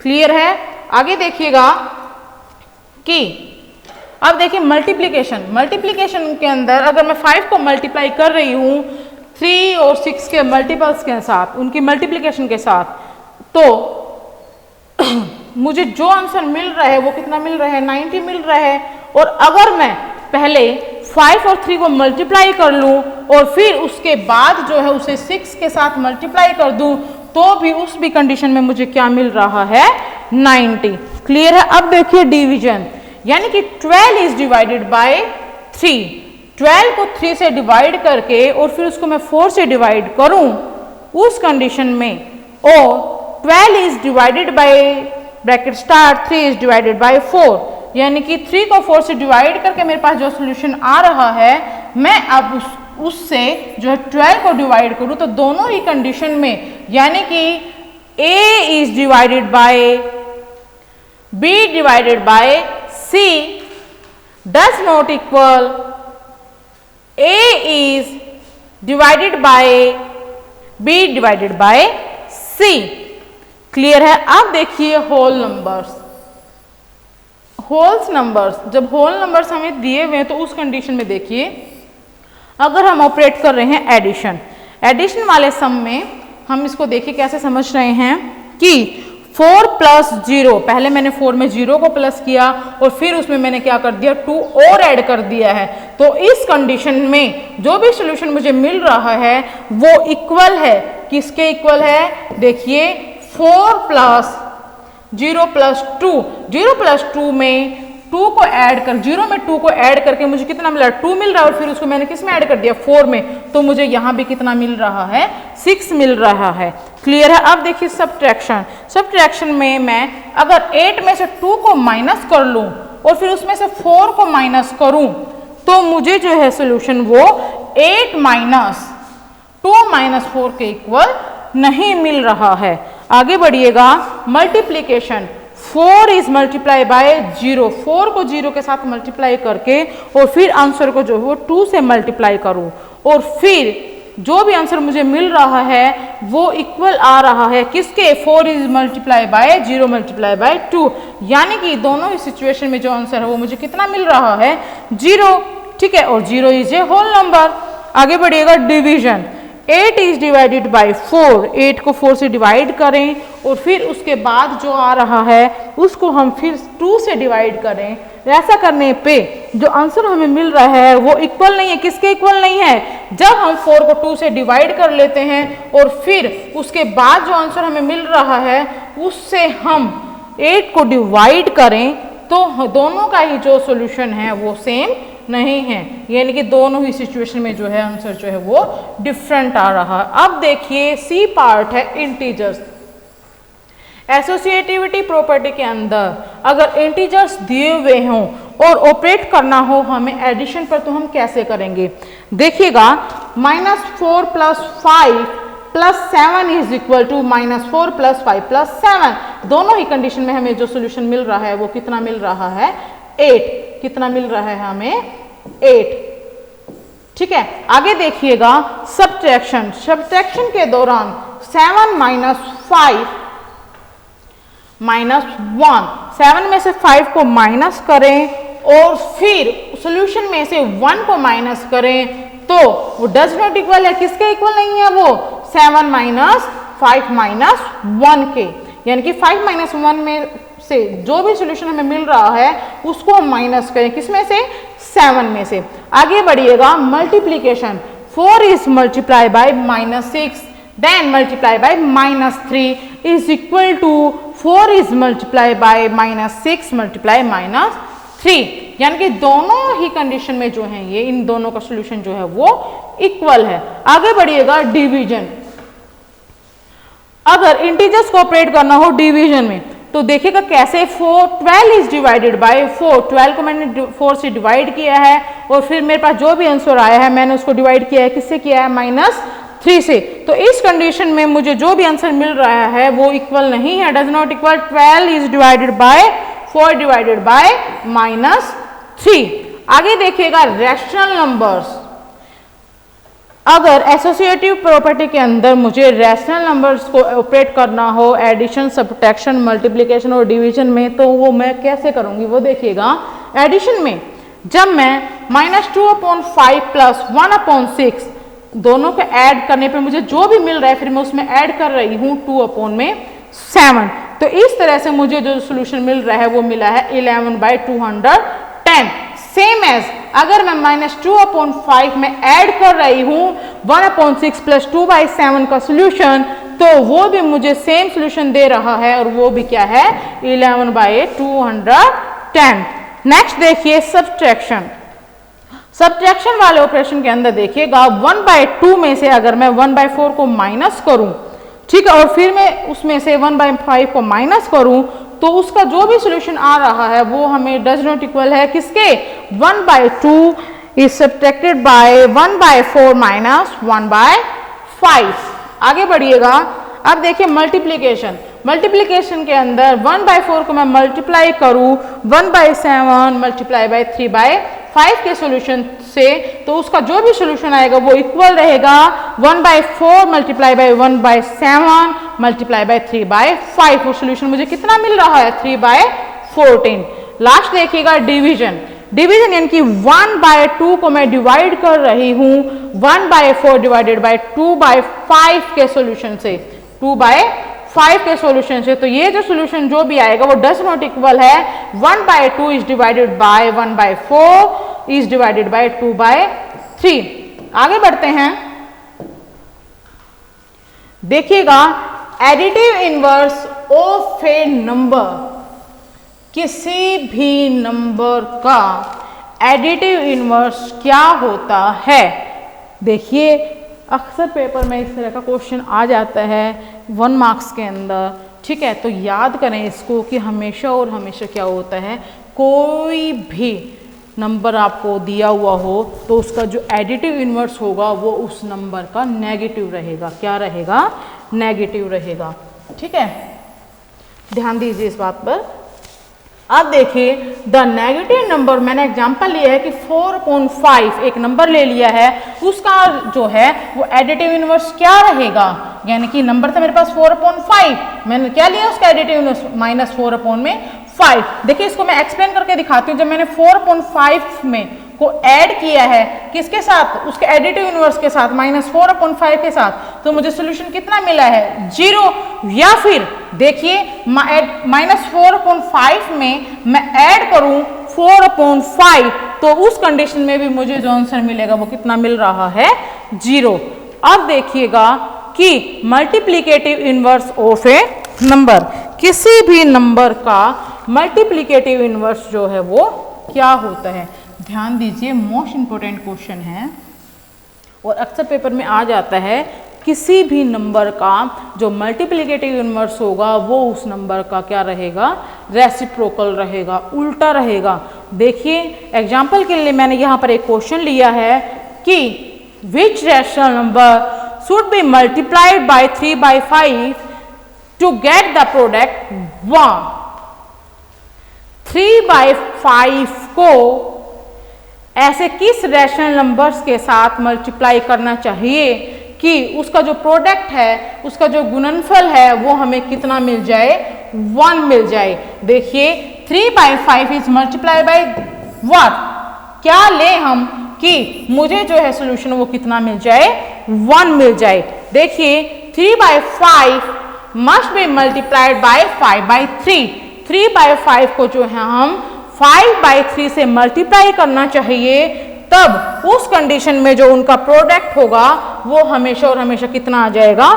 Clear है। आगे देखिएगा कि अब देखिए मल्टीप्लीकेशन के अंदर अगर मैं 5 को मल्टीप्लाई कर रही हूँ 3 और 6 के मल्टीपल्स के साथ, उनकी मल्टीप्लीकेशन के साथ, तो मुझे जो आंसर मिल रहा है वो कितना मिल रहा है, 90 मिल रहा है। और अगर मैं पहले 5 और 3 को मल्टीप्लाई कर लूं और फिर उसके बाद जो है उसे 6 के साथ मल्टीप्लाई कर दूं तो भी उस भी कंडीशन में मुझे क्या मिल रहा है, 90। क्लियर है। अब देखिए डिवीजन, यानी कि 12 इज डिवाइडेड बाय 3। 12 को 3 से डिवाइड करके और फिर उसको मैं 4 से डिवाइड करूं उस कंडीशन में, और 12 is divided by bracket start 3 is divided by 4, यानी कि 3 को 4 से डिवाइड करके मेरे पास जो सोल्यूशन आ रहा है, मैं अब उससे जो है 12 को डिवाइड करूं तो दोनों ही कंडीशन में, यानी कि a is divided by b divided by c does not equal a is divided by b divided by c। Clear है। अब देखिए होल नंबर्स। जब होल नंबर्स हमें दिए हुए हैं तो उस कंडीशन में देखिए अगर हम ऑपरेट कर रहे हैं एडिशन वाले सम में, हम इसको देखिए कैसे समझ रहे हैं कि 4 + 0, पहले मैंने 4 में 0 को प्लस किया और फिर उसमें मैंने क्या कर दिया, 2 और ऐड कर दिया है। तो इस कंडीशन में जो भी सोल्यूशन मुझे मिल रहा है वो इक्वल है, किसके इक्वल है, देखिए 4 + 0 + 2, 0 + 2 में 2 को ऐड कर, 0 में 2 को ऐड करके मुझे कितना मिला, 2 मिल रहा है, और फिर उसको मैंने किस में ऐड कर दिया, 4 में, तो मुझे यहाँ भी कितना मिल रहा है, 6 मिल रहा है। क्लियर है। अब देखिए सब्ट्रैक्शन में मैं अगर 8 में से 2 को माइनस कर लूँ और फिर उसमें से 4 को माइनस करूँ तो मुझे जो है सोल्यूशन वो 8 माइनस 2 माइनस 4 के इक्वल नहीं मिल रहा है। आगे बढ़िएगा मल्टीप्लीकेशन, 4 इज मल्टीप्लाई बाय 0, 4 को 0 के साथ मल्टीप्लाई करके और फिर आंसर को जो है वो 2 से मल्टीप्लाई करूँ और फिर जो भी आंसर मुझे मिल रहा है वो इक्वल आ रहा है किसके, 4 is multiply bye 0 multiply by 2, यानी कि दोनों ही सिचुएशन में जो आंसर है वो मुझे कितना मिल रहा है, 0। ठीक है, और 0 इज ए होल नंबर। आगे बढ़िएगा, डिवीजन। 8 इज डिवाइडेड बाई 4, 8 को 4 से डिवाइड करें और फिर उसके बाद जो आ रहा है उसको हम फिर 2 से डिवाइड करें। ऐसा करने पे जो आंसर हमें मिल रहा है वो इक्वल नहीं है, किसके इक्वल नहीं है, जब हम 4 को 2 से डिवाइड कर लेते हैं और फिर उसके बाद जो आंसर हमें मिल रहा है उससे हम 8 को डिवाइड करें तो दोनों का ही जो सोल्यूशन है वो सेम नहीं है, यानी कि दोनों ही सिचुएशन में जो है आंसर जो है वो डिफरेंट आ रहा है। अब देखिए सी पार्ट है इंटीजर्स। एसोसिएटिविटी प्रॉपर्टी के अंदर अगर इंटीजर्स दिए हुए हों और ऑपरेट करना हो हमें एडिशन पर, तो हम कैसे करेंगे, देखिएगा -4 + 5 + 7 इज इक्वल टू -4 + 5 + 7। दोनों ही कंडीशन में हमें जो सोल्यूशन मिल रहा है वो कितना मिल रहा है, 8। कितना मिल रहा है हमें, 8। ठीक है, आगे देखिएगा सब्ट्रैक्शन। सब्ट्रैक्शन के दौरान 7 - 5 -1, 7 में से 5 को माइनस करें और फिर सॉल्यूशन में से 1 को माइनस करें तो वो डज नॉट इक्वल है, किसके इक्वल नहीं है वो, 7 - 5 - 1 के, यानी कि 5 - 1 में से जो भी सॉल्यूशन हमें मिल रहा है उसको हम माइनस करें, किसमें से, 7 में से। आगे बढ़िएगा multiplication. 4 is multiply by -6 then multiply by -3 is equal to 4 is multiply by -6 multiply -3, यानी कि दोनों ही कंडीशन में जो है ये इन दोनों का सॉल्यूशन जो है वो इक्वल है। आगे बढ़िएगा डिवीजन। अगर इंटीजर्स को ऑपरेट करना हो डिवीजन में तो देखिएगा कैसे, 12 इज डिवाइडेड बाय 4, 12 को मैंने 4 से डिवाइड किया है और फिर मेरे पास जो भी आंसर आया है मैंने उसको डिवाइड किया है, किससे किया है, -3 से। तो इस कंडीशन में मुझे जो भी आंसर मिल रहा है वो इक्वल नहीं है, does not equal. 12 is divided by 4 divided by -3। आगे देखिएगा रैशनल नंबर्स। अगर एसोसिएटिव प्रॉपर्टी के अंदर मुझे रैशनल नंबर्स को ऑपरेट करना हो एडिशन, सब्ट्रैक्शन, मल्टीप्लिकेशन और डिवीजन में, तो वो मैं कैसे करूंगी, वो देखिएगा। एडिशन में जब मैं -2/5 + 1/6 दोनों को ऐड करने पे मुझे जो भी मिल रहा है फिर मैं उसमें ऐड कर रही हूँ 2/7, तो इस तरह से मुझे जो सोल्यूशन मिल रहा है वो मिला है 11/210। सेम एज अगर मैं -2/5 में ऐड कर रही हूँ 1/6 + 2/7 का सोल्यूशन, तो वो भी मुझे सेम सोल्यूशन दे रहा है और वो भी क्या है, 11/210। नेक्स्ट देखिए सब्ट्रैक्शन। सब्ट्रैक्शन वाले ऑपरेशन के अंदर देखिएगा 1/2 में से अगर मैं 1/4 को माइनस करूं, ठीक है, और फिर मैं उसमें से 1/5 को माइनस करूं तो उसका जो भी सॉल्यूशन आ रहा है वो हमें डज नॉट इक्वल है, किसके, 1/2 इज सब्ट्रैक्टेड बाय 1/4 - 1/5। आगे बढ़िएगा, अब देखिए मल्टीप्लिकेशन। मल्टीप्लिकेशन के अंदर 1/4 को मैं मल्टीप्लाई करूं 1/7 मल्टीप्लाई बाय 3/5 के सॉल्यूशन से, तो उसका जो भी सॉल्यूशन आएगा वो इक्वल रहेगा 1/4 मल्टीप्लाई बाय 1/7 मल्टीप्लाई बाय 3/5। वो सॉल्यूशन मुझे कितना मिल रहा है, 3/14। लास्ट देखिएगा डिवीजन। डिवीजन यानी कि 1/2 को मैं डिवाइड कर रही हूँ 1/4 डिवाइडेड बाय 2/5 के सॉल्यूशन से, 2/5 के सॉल्यूशन से। तो ये जो सॉल्यूशन जो भी आएगा वो डज नॉट इक्वल है 1/2 is divided by 1/4 is divided by 2/3। आगे बढ़ते हैं, देखिएगा additive inverse of A number. किसी भी नंबर का एडिटिव इनवर्स क्या होता है, देखिए अक्सर पेपर में इस तरह का क्वेश्चन आ जाता है 1 मार्क्स के अंदर, ठीक है। तो याद करें इसको कि हमेशा और हमेशा क्या होता है, कोई भी नंबर आपको दिया हुआ हो तो उसका जो एडिटिव इनवर्स होगा वो उस नंबर का नेगेटिव रहेगा। क्या रहेगा, नेगेटिव रहेगा, ठीक है, ध्यान दीजिए इस बात पर। अब देखिए द नेगेटिव नंबर, मैंने एग्जांपल लिया है कि 4/5 एक नंबर ले लिया है, उसका जो है वो एडिटिव इनवर्स क्या रहेगा, यानी कि नंबर था मेरे पास 4/5, मैंने क्या लिया उसका एडिटिव इनवर्स -4/5। देखिए इसको मैं एक्सप्लेन करके दिखाती हूँ। जब मैंने 4/5 में को ऐड किया है किसके साथ, उसके एडिटिव इनवर्स के साथ -4/5 के साथ, तो मुझे सोल्यूशन कितना मिला है 0। या फिर देखिए -4/5 में मैं ऐड करूं 4/5, तो उस कंडीशन में भी मुझे जो आंसर मिलेगा वो कितना मिल रहा है 0। अब देखिएगा कि multiplicative inverse of A number, किसी भी नंबर का मल्टीप्लिकेटिव इनवर्स जो है वो क्या होता है। ध्यान दीजिए, मोस्ट इंपोर्टेंट क्वेश्चन है और अक्सर पेपर में आ जाता है। किसी भी नंबर का जो मल्टीप्लिकेटिव इनवर्स होगा वो उस नंबर का क्या रहेगा, रेसिप्रोकल रहेगा, उल्टा रहेगा। देखिए एग्जाम्पल के लिए मैंने यहाँ पर एक क्वेश्चन लिया है कि which rational number should be multiplied by 3/5 to get the product 1। 3/5 को ऐसे किस रैशनल नंबर्स के साथ मल्टीप्लाई करना चाहिए कि उसका जो प्रोडक्ट है, उसका जो गुणनफल है वो हमें कितना मिल जाए, 1 मिल जाए। देखिए 3/5 इज मल्टीप्लाई बाय व्हाट, क्या ले हम कि मुझे जो है सोल्यूशन वो कितना मिल जाए, 1 मिल जाए। देखिए 3/5 मस्ट बी मल्टीप्लाइड बाय 5/3। 3/5 को जो है हम 5/3 से मल्टीप्लाई करना चाहिए, तब उस कंडीशन में जो उनका प्रोडक्ट होगा वो हमेशा और हमेशा कितना आ जाएगा,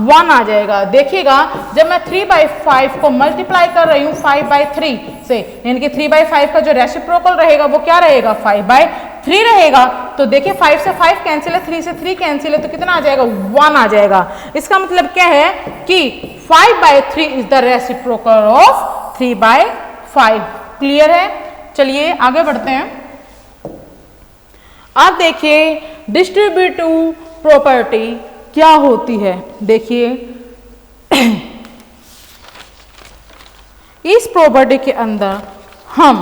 1 आ जाएगा। देखिएगा जब मैं 3/5 को मल्टीप्लाई कर रही हूँ 5/3 से, यानी कि 3/5 का जो रेसिप्रोकल रहेगा वो क्या रहेगा, 5/3 रहेगा। तो देखिए 5 से 5 कैंसिल है, 3 से 3 कैंसिल है, तो कितना आ जाएगा, 1 आ जाएगा। इसका मतलब क्या है कि 5/3 is the reciprocal of 3/5। Clear है। चलिए आगे बढ़ते हैं। अब देखिए डिस्ट्रीब्यूटिव प्रॉपर्टी क्या होती है। देखिए इस प्रॉपर्टी के अंदर हम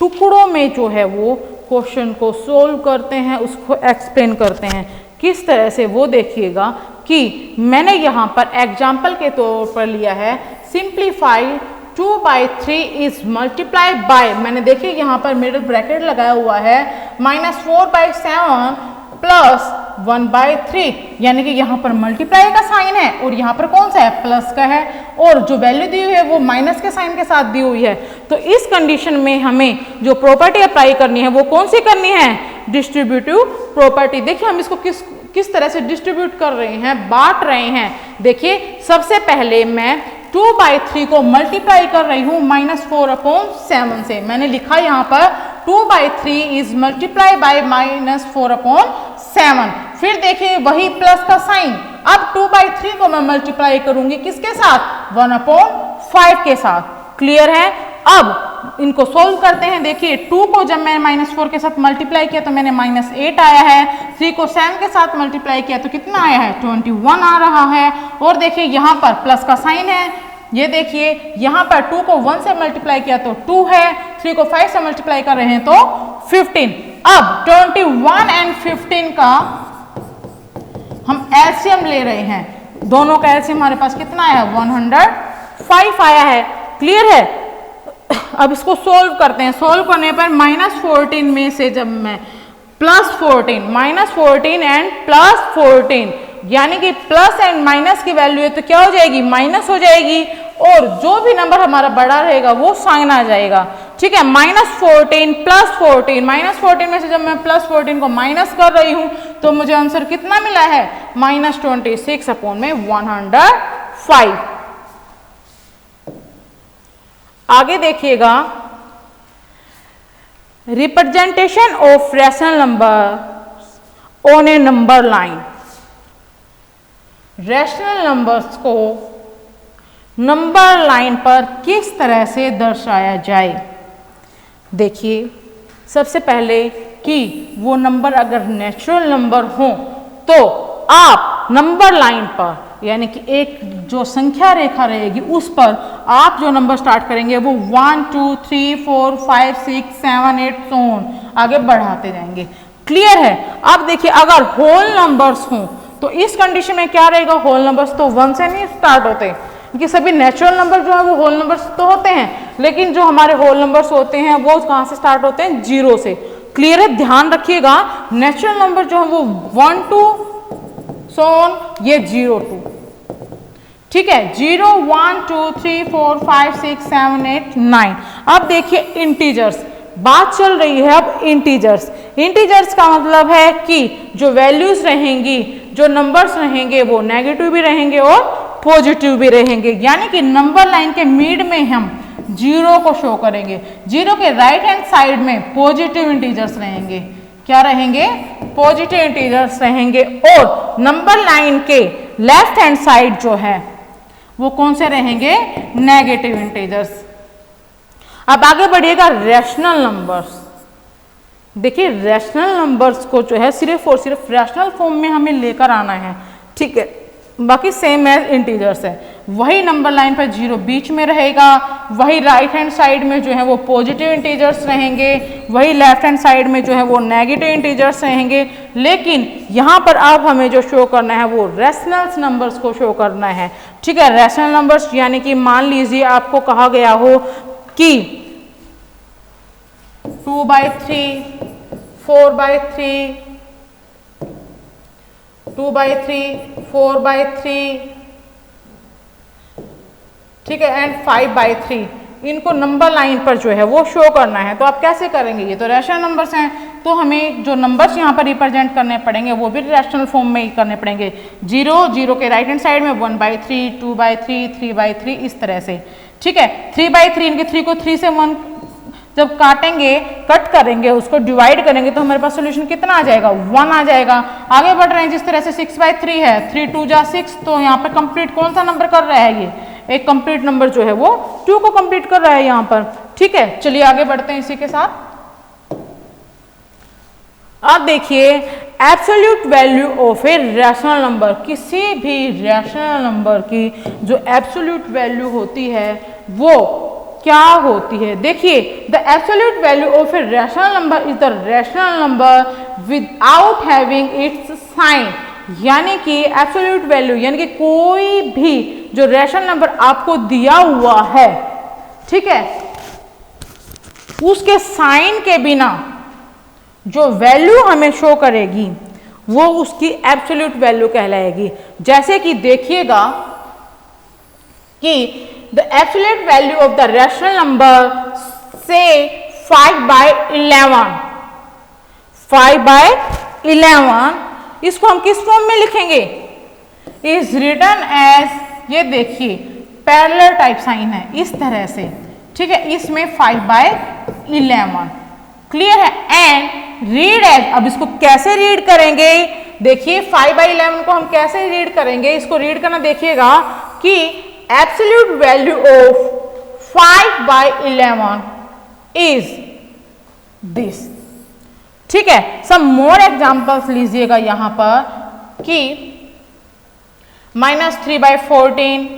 टुकड़ों में जो है वो क्वेश्चन को सोल्व करते हैं, उसको एक्सप्लेन करते हैं। किस तरह से वो देखिएगा कि मैंने यहाँ पर एग्जाम्पल के तौर पर लिया है सिंप्लीफाई 2/3 इज मल्टीप्लाइड बाय, मैंने देखिए यहाँ पर मिडिल ब्रैकेट लगाया हुआ है, -4/7 प्लस 1/3, यानी कि यहाँ पर मल्टीप्लाई का साइन है और यहाँ पर कौन सा है, प्लस का है, और जो वैल्यू दी हुई है वो माइनस के साइन के साथ दी हुई है। तो इस कंडीशन में हमें जो प्रॉपर्टी अप्लाई करनी है वो कौन सी करनी है, डिस्ट्रीब्यूटिव प्रॉपर्टी। देखिए हम इसको किस तरह से डिस्ट्रीब्यूट कर रहे हैं, बांट रहे हैं। देखिए सबसे पहले मैं 2/3 को मल्टीप्लाई कर रही हूँ -4/7 से। मैंने लिखा यहाँ पर 2/3 इज मल्टीप्लाई बाय -4/7। फिर देखिए वही प्लस का साइन, अब 2/3 को मैं मल्टीप्लाई करूंगी किसके साथ, 1/5 के साथ। क्लियर है। अब इनको सोल्व करते हैं। देखिए 2 को जब मैंने -4 के साथ मल्टीप्लाई किया तो मैंने -8 आया है, 3 को 7 के साथ मल्टीप्लाई किया तो कितना आया है, 21 आ रहा है। और देखिए यहाँ पर प्लस का साइन है, ये देखिए यहाँ पर 2 को 1 से मल्टीप्लाई किया तो 2 है, 3 को 5 से मल्टीप्लाई कर रहे हैं तो 15। अब 21 और 15 का हम एलसीएम ले रहे हैं, दोनों का एलसीएम हमारे पास कितना आया है, 105 आया है। क्लियर है। अब इसको सोल्व करते हैं। सोल्व करने पर -14 में से जब मैं +14, -14 एंड +14, यानी कि प्लस एंड माइनस की वैल्यू है तो क्या हो जाएगी, माइनस हो जाएगी, और जो भी नंबर हमारा बड़ा रहेगा वो साइन आ जाएगा। ठीक है। -14 +14, -14 में से जब मैं +14 को माइनस कर रही हूं तो मुझे आंसर कितना मिला है, -26/105। आगे देखिएगा, representation of rational number on A number line. Rational numbers को नंबर लाइन पर किस तरह से दर्शाया जाए। देखिए सबसे पहले कि वो नंबर अगर नेचुरल नंबर हो तो आप नंबर लाइन पर, यानी कि एक जो संख्या रेखा रहेगी उस पर आप जो नंबर स्टार्ट करेंगे वो 1 2 3 4 5 6 7 8 so on आगे बढ़ाते जाएंगे। क्लियर है? अब देखिए अगर होल नंबर्स हों तो इस कंडीशन में क्या रहेगा, होल नंबर्स तो 1 से नहीं स्टार्ट होते क्योंकि सभी नेचुरल नंबर जो है वो होल नंबर्स तो होते हैं, लेकिन जो हमारे होल नंबर्स होते हैं वो कहाँ से स्टार्ट होते हैं, 0 से। क्लियर है? ध्यान रखिएगा नेचुरल नंबर जो है वो 1 2 so on, ये 0 2, ठीक है, 0 1 2 3 4 5 6 7 8 9। अब देखिए इंटीजर्स, बात चल रही है अब इंटीजर्स। इंटीजर्स का मतलब है कि जो वैल्यूज रहेंगी, जो नंबर्स रहेंगे वो नेगेटिव भी रहेंगे और पॉजिटिव भी रहेंगे, यानी कि नंबर लाइन के मिड में हम 0 को शो करेंगे। 0 के राइट हैंड साइड में पॉजिटिव इंटीजर्स रहेंगे। क्या रहेंगे? पॉजिटिव इंटीजर्स रहेंगे। और नंबर लाइन के लेफ्ट हैंड साइड जो है वो कौन से रहेंगे? Negative integers. अब आगे बढ़िएगा रैशनल नंबर्स। देखिए रैशनल नंबर्स को जो है सिर्फ और सिर्फ रैशनल फॉर्म में हमें लेकर आना है, ठीक है, बाकी सेम एज इंटीजर्स है। वही नंबर लाइन पर 0 बीच में रहेगा, वही राइट हैंड साइड में जो है वो पॉजिटिव इंटीजर्स रहेंगे, वही लेफ्ट हैंड साइड में जो है वो नेगेटिव इंटीजर्स रहेंगे। लेकिन यहाँ पर अब हमें जो शो करना है वो रैशनल नंबर्स को शो करना है, ठीक है। रैशनल नंबर्स यानी कि मान लीजिए आपको कहा गया हो कि 2/3 4/3 2/3 4/3, ठीक है, एंड 5/3, इनको नंबर लाइन पर जो है वो शो करना है। तो आप कैसे करेंगे? ये तो रैशनल नंबर्स हैं, तो हमें जो नंबर्स यहाँ पर रिप्रेजेंट करने पड़ेंगे वो भी रैशनल फॉर्म में ही करने पड़ेंगे। 0 के राइट हैंड साइड में 1/3 2/3 3/3 इस तरह से, ठीक है। 3/3 इनके 3 को 3 से 1 जब काटेंगे, कट करेंगे, उसको डिवाइड करेंगे तो हमारे पास सोल्यूशन कितना आ जाएगा? 1 आ जाएगा। आगे बढ़ रहे हैं जिस तरह से 6/3 है, 3 2 जा 6, तो यहाँ पर कंप्लीट कौन सा नंबर कर रहा है? ये एक कंप्लीट नंबर जो है वो 2 को कंप्लीट कर रहा है यहाँ पर, ठीक है। चलिए आगे बढ़ते हैं इसी के साथ। अब देखिए absolute value of a rational number, किसी भी रैशनल नंबर की जो एब्सोल्यूट वैल्यू होती है वो क्या होती है? देखिए the absolute value of a rational number is the rational number without having its sign, यानी कि एब्सोल्यूट वैल्यू यानी कि कोई भी जो रैशनल नंबर आपको दिया हुआ है, ठीक है, उसके साइन के बिना जो वैल्यू हमें शो करेगी वो उसकी एब्सोल्यूट वैल्यू कहलाएगी। जैसे कि देखिएगा कि the absolute value of the rational number say 5/11, 5/11 इसको हम किस फॉर्म में लिखेंगे? इज रिटन एज, ये देखिए पैरेलल टाइप साइन है इस तरह से, ठीक है, इसमें 5/11 क्लियर है। एंड रीड एज, अब इसको कैसे रीड करेंगे? देखिए 5/11 को हम कैसे रीड करेंगे? इसको रीड करना देखिएगा कि absolute value of 5/11 is this, ठीक है। some more examples लीजिएगा यहां पर कि -3/14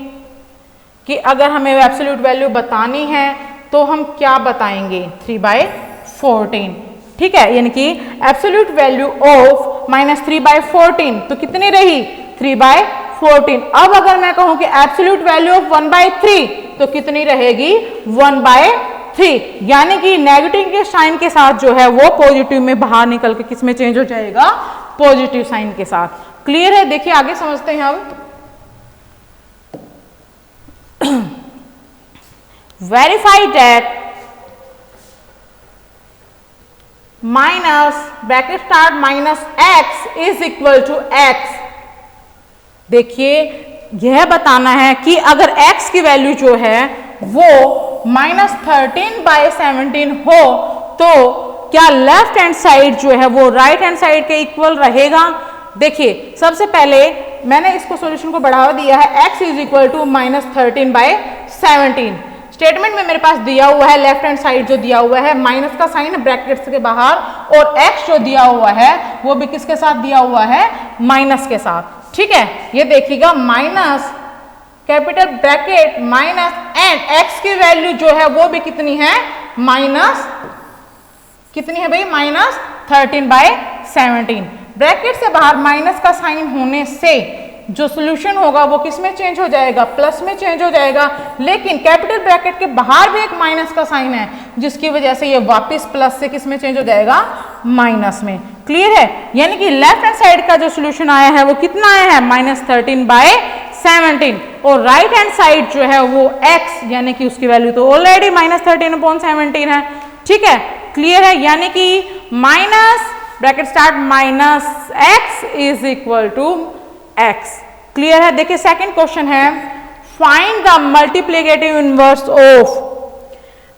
कि अगर हमें एब्सोल्यूट वैल्यू बतानी है तो हम क्या बताएंगे? 3/14, ठीक है, यानी कि एब्सोल्यूट वैल्यू ऑफ -3/14 तो कितनी रही? 3/14। अब अगर मैं कहूं कि एब्सोल्यूट वैल्यू ऑफ 1/3 तो कितनी रहेगी? 1/3, यानी कि नेगेटिव के साइन के साथ जो है वो पॉजिटिव में बाहर निकल के किस में चेंज हो जाएगा? पॉजिटिव साइन के साथ। क्लियर है? देखिए आगे समझते हैं अब। Verify that bracket start -x is equal to x। देखिए यह बताना है कि अगर x की वैल्यू जो है वो -13/17 हो तो क्या लेफ्ट हैंड साइड जो है वो राइट हैंड साइड के इक्वल रहेगा? देखिए सबसे पहले मैंने इसको सॉल्यूशन को बढ़ावा दिया है, x is equal to -13/17। Statement में मेरे पास दिया हुआ है लेफ्ट हैंड साइड जो दिया हुआ है माइनस का साइन ब्रैकेट्स के बाहर, और x जो दिया हुआ है वो भी किसके साथ दिया हुआ है? माइनस के साथ, ठीक है। ये देखिएगा capital bracket minus and x की वैल्यू जो है वो भी कितनी है, माइनस कितनी है भाई, माइनस 13/17। ब्रैकेट से बाहर माइनस का साइन होने से जो सोल्यूशन होगा वो किस में चेंज हो जाएगा, प्लस में चेंज हो जाएगा। लेकिन कैपिटल ब्रैकेट के बाहर भी एक माइनस का साइन है जिसकी वजह से ये वापस प्लस से किस में चेंज हो जाएगा, माइनस में। क्लियर है, यानी कि लेफ्ट हैंड साइड का जो सोल्यूशन आया है वो कितना आया है, माइनस 13/17, और राइट हैंड साइड जो है वो x यानी कि उसकी वैल्यू तो ऑलरेडी माइनस 13/17 है। ठीक है, क्लियर है, यानी कि minus bracket start minus x is equal to x। Clear है। देखिए सेकंड क्वेश्चन है, find the multiplicative inverse of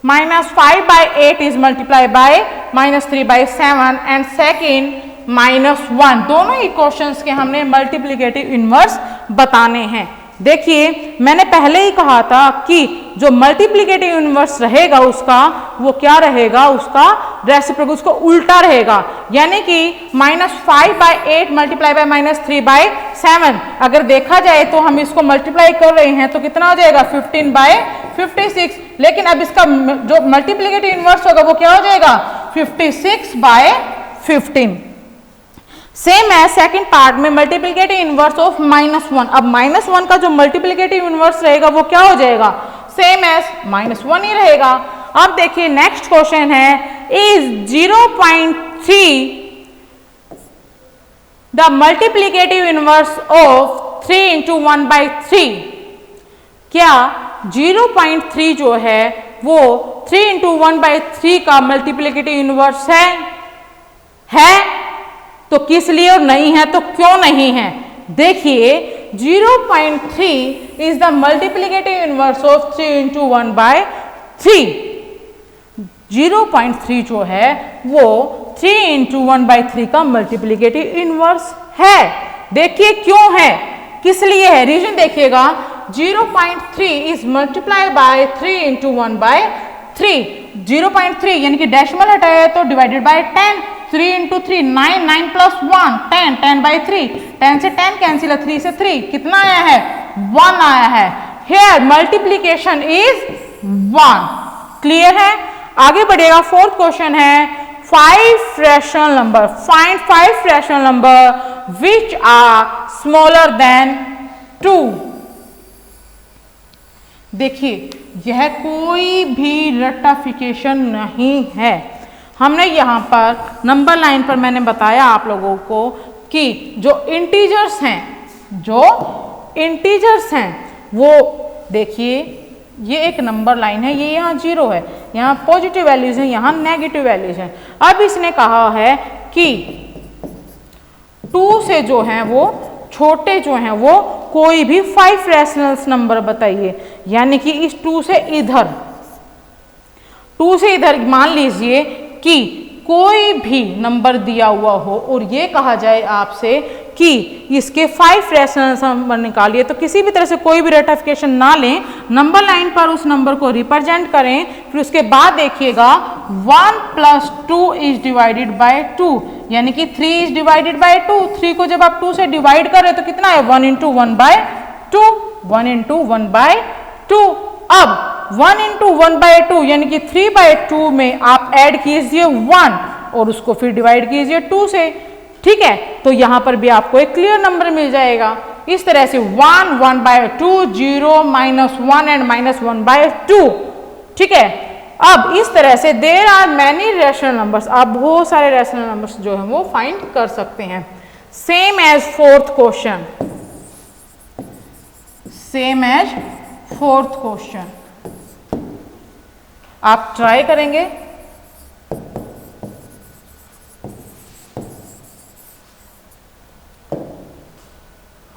-5/8 is multiply by -3/7 and second -1। दोनों ही क्वेश्चंस के हमने मल्टीप्लिकेटिव इनवर्स बताने हैं। देखिए मैंने पहले ही कहा था कि जो मल्टीप्लिकेटिव इनवर्स रहेगा उसका वो क्या रहेगा, उसका रेसिप्रोकल, उसका उल्टा रहेगा। यानी कि -5/8 मल्टीप्लाई बाय -3/7 अगर देखा जाए तो हम इसको मल्टीप्लाई कर रहे हैं तो कितना हो जाएगा, 15/56। लेकिन अब इसका जो मल्टीप्लिकेटिव इनवर्स होगा वो क्या हो जाएगा, 56/15। सेम है सेकंड पार्ट में मल्टीप्लिकेटिव इनवर्स ऑफ -1। अब -1 का जो मल्टीप्लिकेटिव इनवर्स रहेगा वो क्या हो जाएगा, सेम एज -1 ही रहेगा। अब देखिए नेक्स्ट क्वेश्चन है, is 0.3 the multiplicative inverse of 3 × 1/3। क्या 0.3 जो है वो 3 × 1/3 का मल्टीप्लिकेटिव इनवर्स है तो किस लिए, और नहीं है तो क्यों नहीं है। देखिए 0.3 is the multiplicative inverse of 3 × 1/3। 0.3 जो है वो 3 × 1/3 का मल्टीप्लिकेटिव इनवर्स है। देखिए क्यों है, किस लिए है, रीजन देखिएगा। 0.3 इज मल्टीप्लाई बाय 3 × 1/3। 0.3 यानी कि डेसिमल हटाया तो डिवाइडेड बाय 10, 3 × 3 9, 9 + 1 10, 10/3, 10 से 10 कैंसिल, 3 से 3 कितना आया है, 1 आया है। Hair multiplication is 1। क्लियर है, आगे बढ़ेगा। फोर्थ क्वेश्चन है, 5 rational number, find 5 rational number which are smaller than 2। देखिए यह कोई भी रेक्टिफिकेशन नहीं है। हमने यहाँ पर नंबर लाइन पर मैंने बताया आप लोगों को कि जो इंटीजर्स हैं वो देखिए ये एक नंबर लाइन है, ये यहाँ 0 है, यहाँ पॉजिटिव वैल्यूज हैं, यहाँ नेगेटिव वैल्यूज हैं। अब इसने कहा है कि 2 से जो हैं वो छोटे जो हैं वो कोई भी 5 रैशनल नंबर बताइए। यानी कि इस 2 से इधर मान लीजिए कि कोई भी नंबर दिया हुआ हो और ये कहा जाए आपसे कि इसके 5 रैशनल नंबर निकालिए, तो किसी भी तरह से कोई भी रेक्टिफिकेशन ना लें, नंबर लाइन पर उस नंबर को रिप्रेजेंट करें। फिर उसके बाद देखिएगा 1 + 2 इज डिवाइडेड बाय 2, यानी कि 3 इज डिवाइडेड बाय 2। 3 को जब आप 2 से डिवाइड करें तो कितना है, 1 × 1/2, 1 × 1/2। अब 1 × 1/2 यानी कि 3/2 में आप ऐड कीजिए 1 और उसको फिर डिवाइड कीजिए 2 से। ठीक है, तो यहां पर भी आपको एक क्लियर नंबर मिल जाएगा। इस तरह से 1, 1/2, 0, -1 एंड -1/2। ठीक है, अब इस तरह से there are many rational numbers, आप बहुत सारे रैशनल नंबर्स जो है वो फाइंड कर सकते हैं। Same as fourth question, same as fourth question आप ट्राई करेंगे।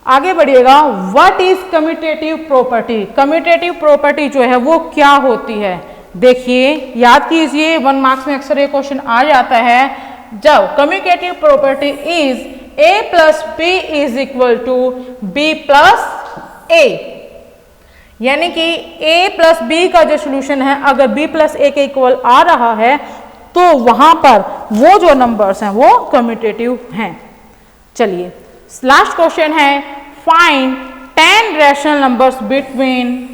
आगे बढ़िएगा, what is commutative property. Commutative property जो है वो क्या होती है, देखिए याद कीजिए, 1 मार्क्स में अक्सर ये क्वेश्चन आ जाता है। जब commutative property is a + b is equal to b + a, यानी कि a + b का जो सोल्यूशन है अगर b + a के इक्वल आ रहा है तो वहां पर वो जो नंबर्स हैं वो कम्यूटेटिव हैं। चलिए लास्ट क्वेश्चन है, find 10 10 rational numbers between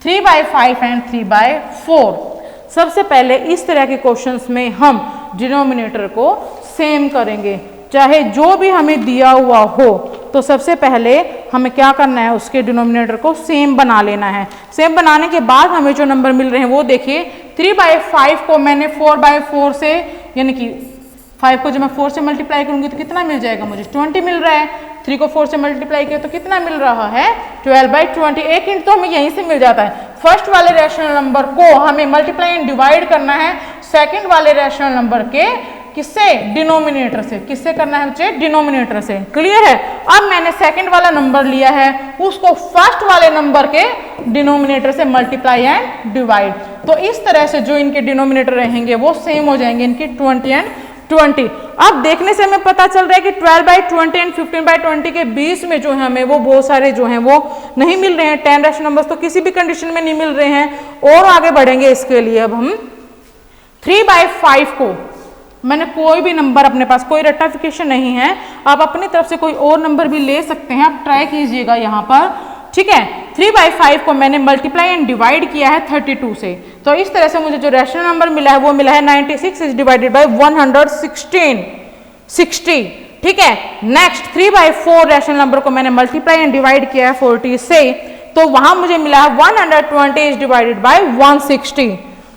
3/5 and 3/4। सबसे पहले इस तरह के क्वेश्चंस में हम डिनोमिनेटर को सेम करेंगे, चाहे जो भी हमें दिया हुआ हो तो सबसे पहले हमें क्या करना है, उसके डिनोमिनेटर को सेम बना लेना है। सेम बनाने के बाद हमें जो नंबर मिल रहे हैं वो देखिए, 3/5 को मैंने 4/4 से, यानी कि 5 को जब मैं 4 से मल्टीप्लाई करूंगी तो कितना मिल जाएगा मुझे, 20 मिल रहा है। 3 को 4 से मल्टीप्लाई किया तो कितना मिल रहा है, 12/20। एक हिंट तो हमें यहीं से मिल जाता है। फर्स्ट वाले रैशनल नंबर को हमें मल्टीप्लाई एंड डिवाइड करना है सेकंड वाले रैशनल नंबर के किससे, डिनोमिनेटर से। किससे करना है बच्चे, डिनोमिनेटर से। क्लियर है। अब मैंने सेकंड वाला नंबर लिया है, उसको फर्स्ट वाले नंबर के डिनोमिनेटर से मल्टीप्लाई एंड डिवाइड। तो इस तरह से जो इनके डिनोमिनेटर रहेंगे वो सेम हो जाएंगे, इनकी 20 एंड 20। अब देखने से हमें पता चल रहा है कि 12/20 एंड 15/20 के बीच में जो है हमें वो बहुत सारे जो हैं वो नहीं मिल रहे हैं। 10 रैशनल नंबर्स तो किसी भी कंडीशन में नहीं मिल रहे हैं। और आगे बढ़ेंगे इसके लिए। अब हम 3/5 को, मैंने कोई भी नंबर अपने पास, कोई रट्टाफिकेशन नहीं है, आप अपनी तरफ से कोई और नंबर भी ले सकते हैं, आप ट्राई कीजिएगा यहाँ पर, ठीक है। 3/5 को मैंने मल्टीप्लाई एंड डिवाइड किया है 32 से, तो इस तरह से मुझे जो रैशनल नंबर मिला है वो मिला है 96 इज डिवाइडेड बाय 116, 60, ठीक है। नेक्स्ट 3/4 रैशनल नंबर को मैंने मल्टीप्लाई एंड डिवाइड किया है 40 से, तो वहां मुझे मिला है 120 इज डिवाइडेड बाय 160,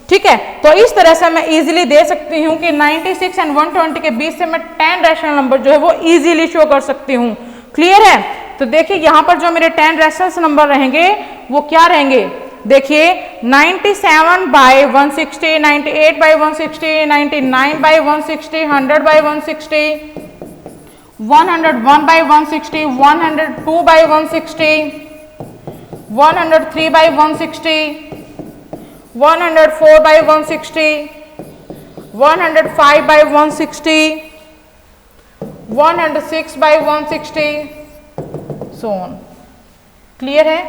ठीक है। तो इस तरह से मैं इजीली दे सकती हूँ कि 96 एंड 120 के बीच से मैं 10 रैशनल नंबर जो है वो इजीली शो कर सकती हूँ। क्लियर है। तो देखिए यहाँ पर जो मेरे 10 रैशनल नंबर रहेंगे वो क्या रहेंगे, देखिए 97/160, 98/160, 99/160, 100/160, 101/160, 102/160, 103/160, 104/160, 105/160, 106/160, so on। क्लियर है।